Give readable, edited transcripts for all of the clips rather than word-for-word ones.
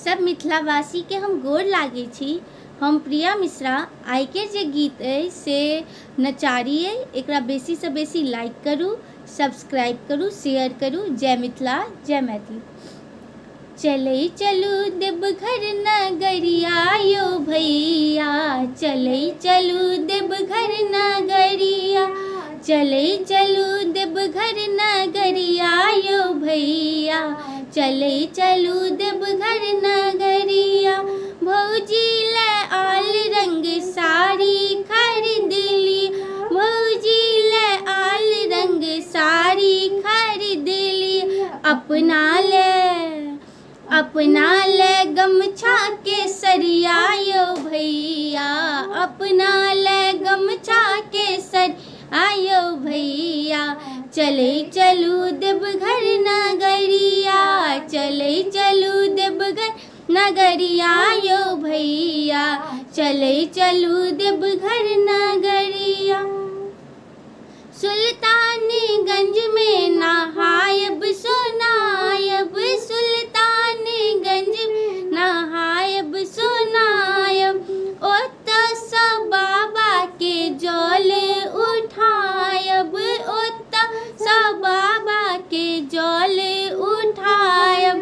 सब मिथिलावासी के हम गोर लागे छी। हम प्रिया मिश्रा। आई के जे गीत है से नचारी है, एकरा बेसी से बेसी लाइक करू, सब्सक्राइब करू, शेयर करू। जय मिथिला, जय मैथिली। चले चलू देवघर नगरिया यो भैया, चले चलू देवघर नगरिया, चले चलू देवघर नगरिया यो भैया, चले चलू देवघर नगरिया। भौजी ले आल रंग साड़ी खरीद ली, भौजी ले आल रंग साड़ी खरीद ली। अपना ले गमछा के सरिया यो भैया, अपना ले गमछा के सरिया यो भैया। चले चलू देवघर नगरिया, चले चलू देवघर नगरिया यो भैया, चले चलू देवघर नगरिया। सुल्तानगंज में नहायब सोनायब, सुल्तानगंज में नहायब सोनायब। ओता सब बाबा के जल उठायब, ओता सब बाबा के जल उठायब।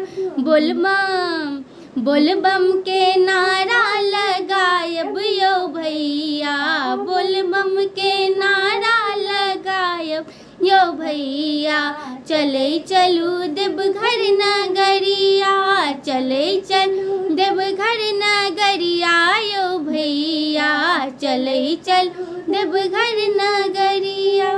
बोलबम के नारा लगायब यो भैया, बोलबम के नारा लगायब यो भैया। चले चलू देवघर नगरिया, चले चलू देवघर नगरिया यो भैया, चले चलू देवघर नगरिया।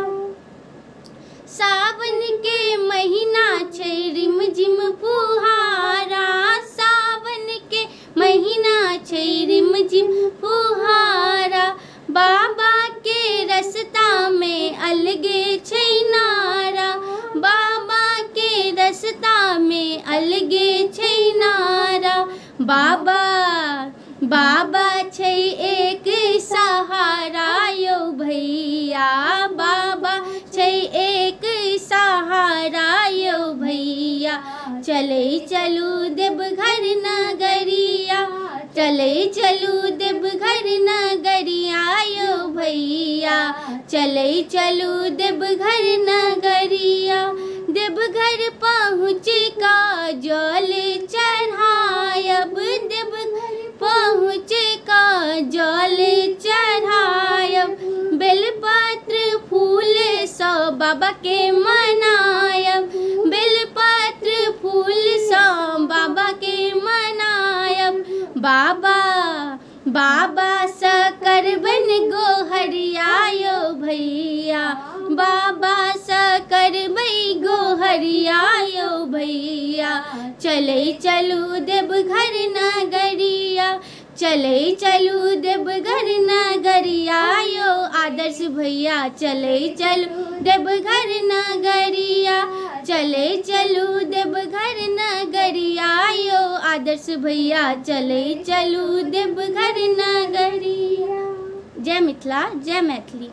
सावन के महीना छै रिम झिम फुहारा, सावन के महीना छै रिम झिम फुहारा। बाबा के रस्ता में अलगे छै नारा, बाबा के रस्ता में अलगे छै नारा। बाबा छै एक सहारा यो भैया, बाबा छै एक सहारा यो भैया। चले चलू देवघर नगरिया, चले चलू देवघर नगरिया यो भैया, चले चलू देवघर नगरिया। देवघर पहुँच का जल चढ़ायब, देवघर पहुँच का जल चढ़ायब। बेलपत्र फूल सब बाबा के मनायब, बेलपत्र फूल सब बाबा के मनायब। बाबा सकर बन गोहरिया यो भैया, बाबा सकर बई गोहरिया यो भैया। चले चलू देवघर नगरिया, चले चलू देवघर नगरिया यो आदर्श भैया। चले चलू देवघर नगरिया, चले चलू देवघर नगरिया यो आदर्श भैया। चले चलू देवघर नगरिया। जय मिथिला, जय मैथिली।